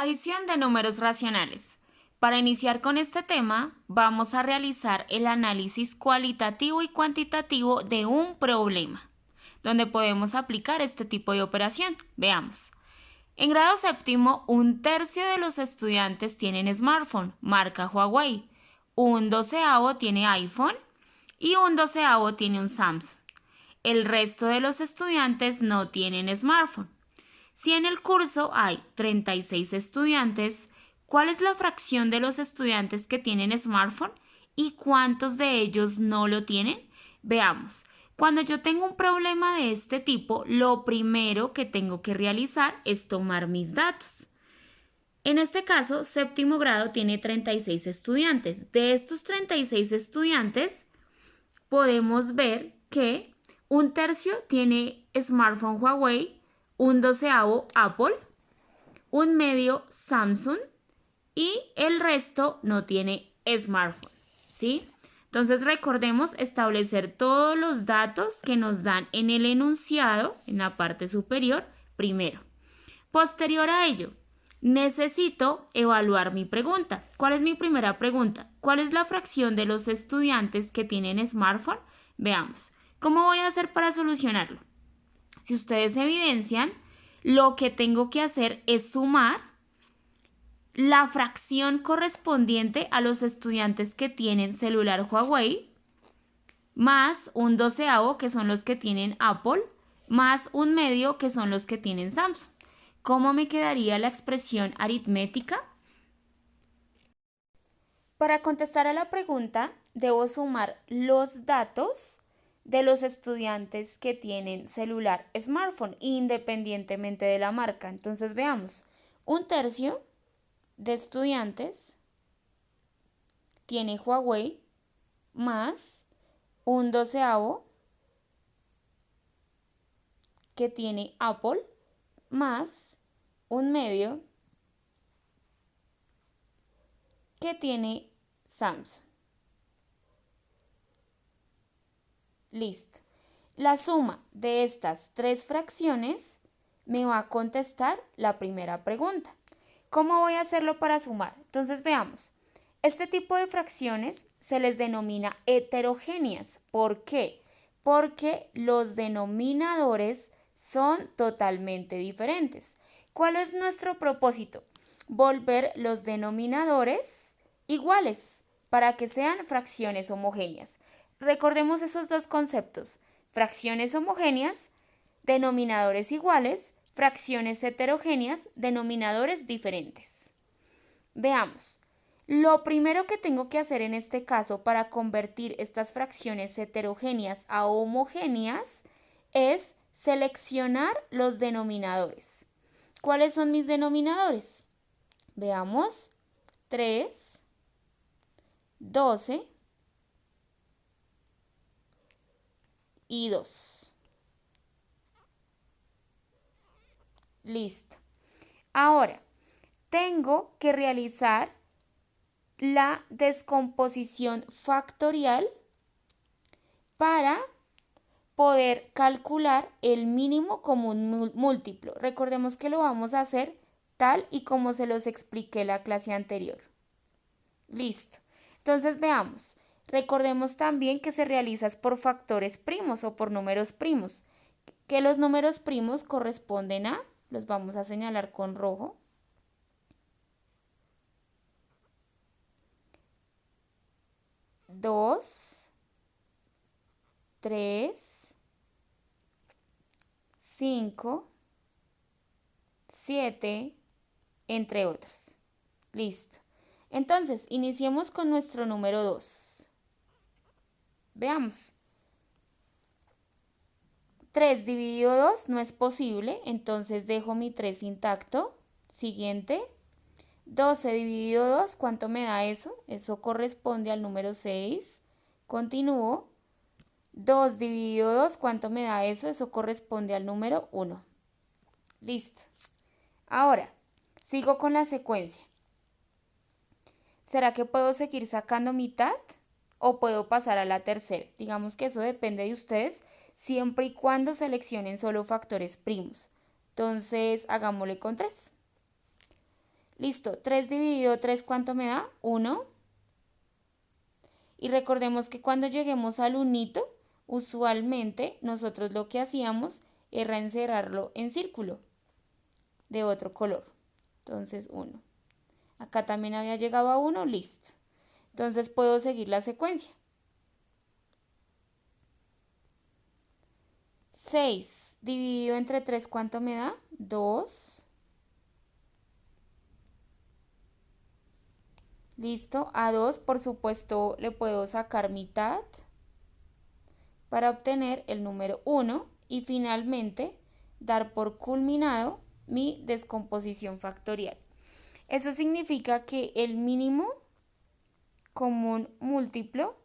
Adición de números racionales. Para iniciar con este tema, vamos a realizar el análisis cualitativo y cuantitativo de un problema, donde podemos aplicar este tipo de operación. Veamos. En grado séptimo, un tercio de los estudiantes tienen smartphone, marca Huawei, un doceavo tiene iPhone y un doceavo tiene un Samsung. El resto de los estudiantes no tienen smartphone. Si en el curso hay 36 estudiantes, ¿cuál es la fracción de los estudiantes que tienen smartphone y cuántos de ellos no lo tienen? Veamos. Cuando yo tengo un problema de este tipo, lo primero que tengo que realizar es tomar mis datos. En este caso, séptimo grado tiene 36 estudiantes. De estos 36 estudiantes, podemos ver que un tercio tiene smartphone Huawei, un doceavo Apple, un medio Samsung y el resto no tiene smartphone, ¿sí? Entonces recordemos establecer todos los datos que nos dan en el enunciado, en la parte superior, primero. Posterior a ello, necesito evaluar mi pregunta. ¿Cuál es mi primera pregunta? ¿Cuál es la fracción de los estudiantes que tienen smartphone? Veamos. ¿Cómo voy a hacer para solucionarlo? Si ustedes evidencian, lo que tengo que hacer es sumar la fracción correspondiente a los estudiantes que tienen celular Huawei, más un doceavo, que son los que tienen Apple, más un medio, que son los que tienen Samsung. ¿Cómo me quedaría la expresión aritmética? Para contestar a la pregunta, debo sumar los datos de los estudiantes que tienen celular smartphone, independientemente de la marca. Entonces veamos, un tercio de estudiantes tiene Huawei más un doceavo que tiene Apple más un medio que tiene Samsung. Listo. La suma de estas tres fracciones me va a contestar la primera pregunta. ¿Cómo voy a hacerlo para sumar? Entonces veamos. Este tipo de fracciones se les denomina heterogéneas. ¿Por qué? Porque los denominadores son totalmente diferentes. ¿Cuál es nuestro propósito? Volver los denominadores iguales para que sean fracciones homogéneas. Recordemos esos dos conceptos: fracciones homogéneas, denominadores iguales; fracciones heterogéneas, denominadores diferentes. Veamos. Lo primero que tengo que hacer en este caso para convertir estas fracciones heterogéneas a homogéneas es seleccionar los denominadores. ¿Cuáles son mis denominadores? Veamos. 3, 12 y 2. Listo. Ahora, tengo que realizar la descomposición factorial para poder calcular el mínimo común múltiplo. Recordemos que lo vamos a hacer tal y como se los expliqué en la clase anterior. Listo. Entonces veamos. Recordemos también que se realiza por factores primos o por números primos, que los números primos corresponden a, los vamos a señalar con rojo, 2, 3, 5, 7, entre otros. Listo. Entonces, iniciemos con nuestro número 2. Veamos. 3 dividido 2 no es posible, entonces dejo mi 3 intacto. Siguiente. 12 dividido 2, ¿cuánto me da eso? Eso corresponde al número 6. Continúo. 2 dividido 2, ¿cuánto me da eso? Eso corresponde al número 1. Listo. Ahora, sigo con la secuencia. ¿Será que puedo seguir sacando mitad o puedo pasar a la tercera? Digamos que eso depende de ustedes, siempre y cuando seleccionen solo factores primos. Entonces, hagámosle con 3. Listo, 3 dividido 3, ¿cuánto me da? 1. Y recordemos que cuando lleguemos al unito, usualmente nosotros lo que hacíamos era encerrarlo en círculo de otro color. Entonces 1. Acá también había llegado a 1, listo. Entonces puedo seguir la secuencia. 6 dividido entre 3, ¿cuánto me da? 2. Listo, a 2 por supuesto le puedo sacar mitad para obtener el número 1 y finalmente dar por culminado mi descomposición factorial. Eso significa que el mínimo común múltiplo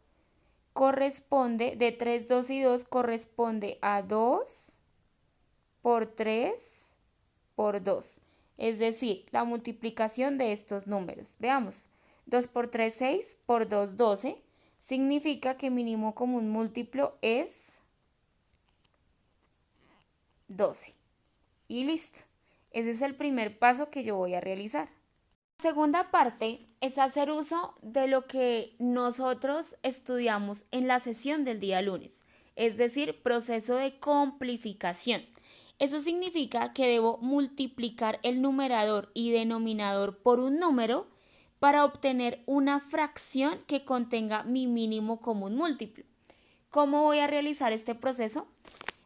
corresponde, de 3, 2 y 2, corresponde a 2 por 3 por 2. Es decir, la multiplicación de estos números. Veamos, 2 por 3, 6, por 2, 12. Significa que mínimo común múltiplo es 12. Y listo. Ese es el primer paso que yo voy a realizar. La segunda parte es hacer uso de lo que nosotros estudiamos en la sesión del día lunes, es decir, proceso de complificación. Eso significa que debo multiplicar el numerador y denominador por un número para obtener una fracción que contenga mi mínimo común múltiplo. ¿Cómo voy a realizar este proceso?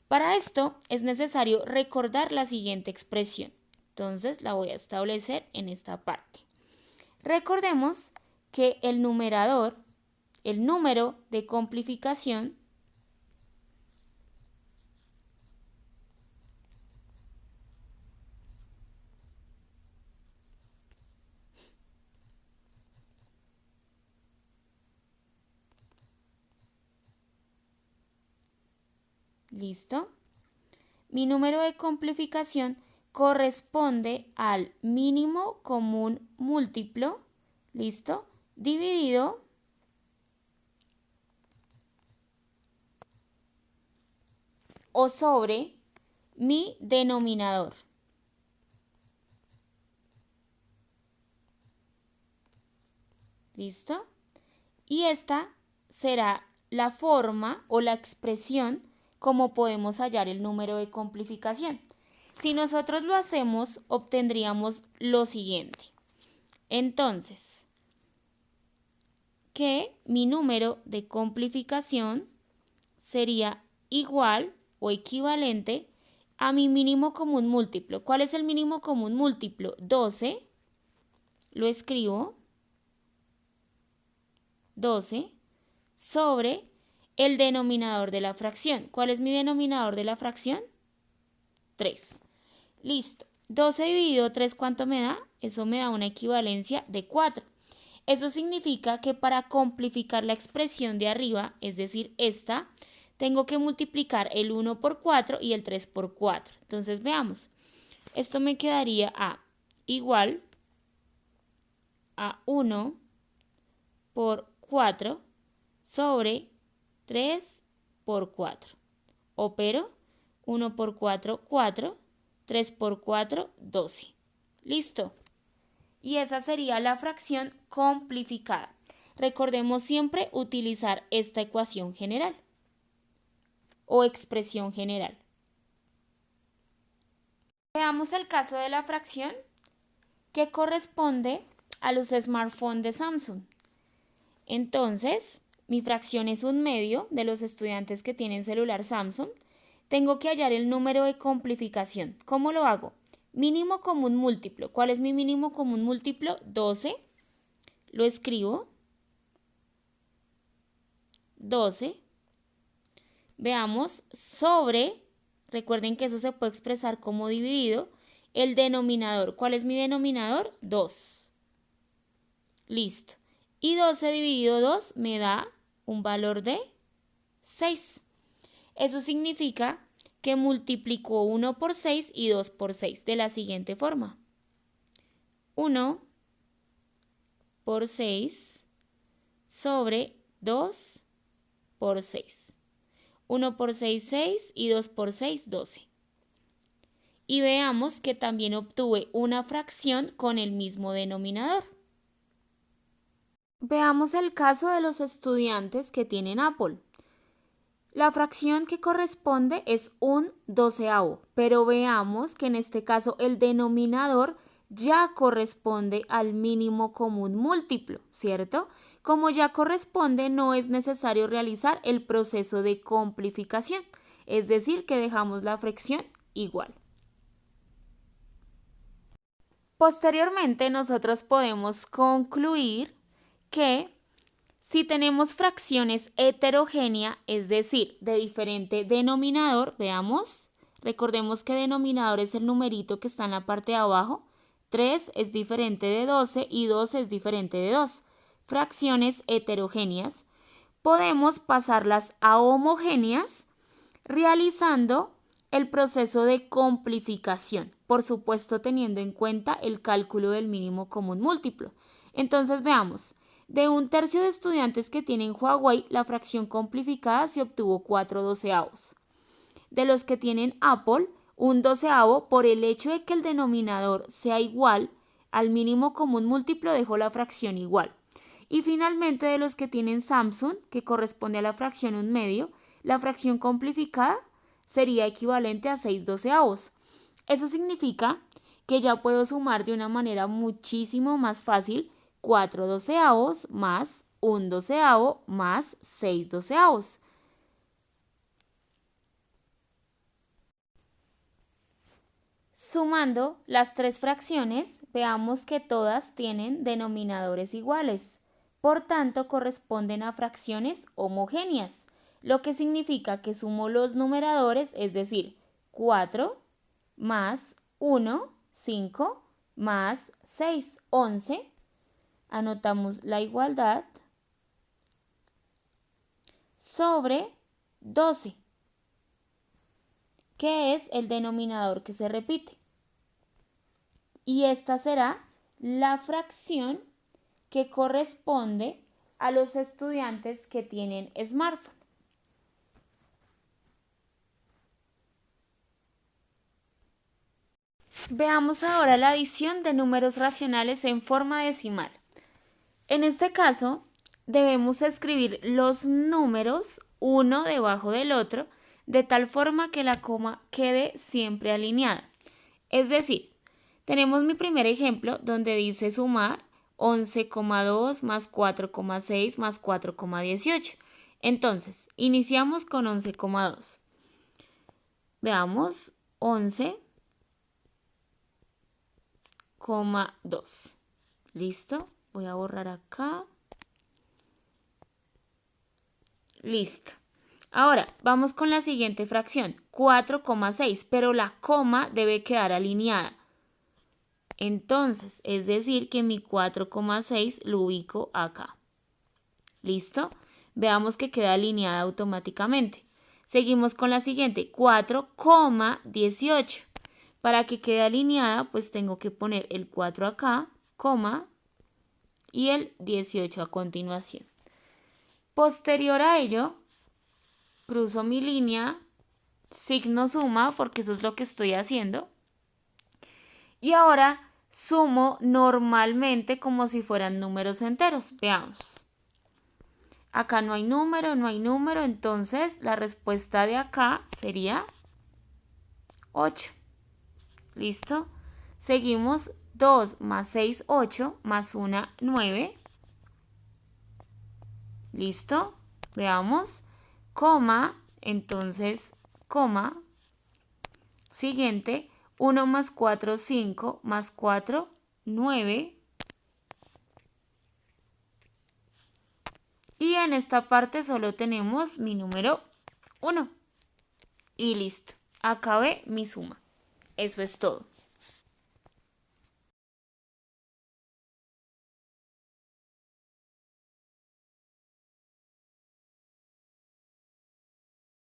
Para esto es necesario recordar la siguiente expresión. Entonces la voy a establecer en esta parte. Recordemos que el numerador, el número de complificación, ¿listo? Mi número de complificación corresponde al mínimo común múltiplo, ¿listo? Dividido o sobre mi denominador. ¿Listo? Y esta será la forma o la expresión como podemos hallar el número de complificación. Si nosotros lo hacemos, obtendríamos lo siguiente. Entonces, que mi número de complificación sería igual o equivalente a mi mínimo común múltiplo. ¿Cuál es el mínimo común múltiplo? 12. Lo escribo. 12 sobre el denominador de la fracción. ¿Cuál es mi denominador de la fracción? 3. Listo. 12 dividido 3, ¿cuánto me da? Eso me da una equivalencia de 4. Eso significa que para complificar la expresión de arriba, es decir, esta, tengo que multiplicar el 1 por 4 y el 3 por 4. Entonces veamos. Esto me quedaría igual a 1 por 4 sobre 3 por 4. Opero 1 por 4, 4, 3 por 4, 12. Listo. Y esa sería la fracción complificada. Recordemos siempre utilizar esta ecuación general o expresión general. Veamos el caso de la fracción que corresponde a los smartphones de Samsung. Entonces, mi fracción es un medio de los estudiantes que tienen celular Samsung. Tengo que hallar el número de complificación. ¿Cómo lo hago? Mínimo común múltiplo. ¿Cuál es mi mínimo común múltiplo? 12. Lo escribo. 12. Veamos, sobre, recuerden que eso se puede expresar como dividido, el denominador. ¿Cuál es mi denominador? 2. Listo. Y 12 dividido 2 me da un valor de 6. Eso significa que multiplico 1 por 6 y 2 por 6 de la siguiente forma. 1 por 6 sobre 2 por 6. 1 por 6, 6 y 2 por 6, 12. y veamos que también obtuve una fracción con el mismo denominador. Veamos el caso de los estudiantes que tienen Apple. La fracción que corresponde es 1/12, pero veamos que en este caso el denominador ya corresponde al mínimo común múltiplo, ¿cierto? Como ya corresponde, no es necesario realizar el proceso de complificación, es decir, que dejamos la fracción igual. Posteriormente, nosotros podemos concluir que si tenemos fracciones heterogéneas, es decir, de diferente denominador, veamos, recordemos que denominador es el numerito que está en la parte de abajo, 3 es diferente de 12 y 12 es diferente de 2. Fracciones heterogéneas, podemos pasarlas a homogéneas realizando el proceso de complificación, por supuesto teniendo en cuenta el cálculo del mínimo común múltiplo. Entonces veamos. De 1/3 de estudiantes que tienen Huawei, la fracción complificada se obtuvo 4/12. De los que tienen Apple, 1/12 por el hecho de que el denominador sea igual al mínimo común múltiplo dejó la fracción igual. Y finalmente de los que tienen Samsung, que corresponde a la fracción 1/2, la fracción complificada sería equivalente a 6/12. Eso significa que ya puedo sumar de una manera muchísimo más fácil 4/12 más 1/12 más 6/12. Sumando las tres fracciones, veamos que todas tienen denominadores iguales. Por tanto, corresponden a fracciones homogéneas, lo que significa que sumo los numeradores, es decir, 4 más 1, 5 más 6, 11. Anotamos la igualdad sobre 12, que es el denominador que se repite. Y esta será la fracción que corresponde a los estudiantes que tienen smartphone. Veamos ahora la adición de números racionales en forma decimal. En este caso, debemos escribir los números uno debajo del otro, de tal forma que la coma quede siempre alineada. Es decir, tenemos mi primer ejemplo donde dice sumar 11,2 más 4,6 más 4,18. Entonces, iniciamos con 11,2. Veamos, 11,2. ¿Listo? Voy a borrar acá. Listo. Ahora, vamos con la siguiente fracción, 4,6, pero la coma debe quedar alineada. Entonces, es decir que mi 4,6 lo ubico acá. ¿Listo? Veamos que queda alineada automáticamente. Seguimos con la siguiente, 4,18. Para que quede alineada, pues tengo que poner el 4 acá, coma, y el 18 a continuación. Posterior a ello, cruzo mi línea, signo suma, porque eso es lo que estoy haciendo. Y ahora sumo normalmente como si fueran números enteros. Veamos. Acá no hay número, entonces la respuesta de acá sería 8. ¿Listo? Seguimos 2 más 6, 8, más 1, 9. ¿Listo? Veamos. Coma, entonces, coma. Siguiente, 1 más 4, 5, más 4, 9. Y en esta parte solo tenemos mi número 1. Y listo. Acabé mi suma. Eso es todo.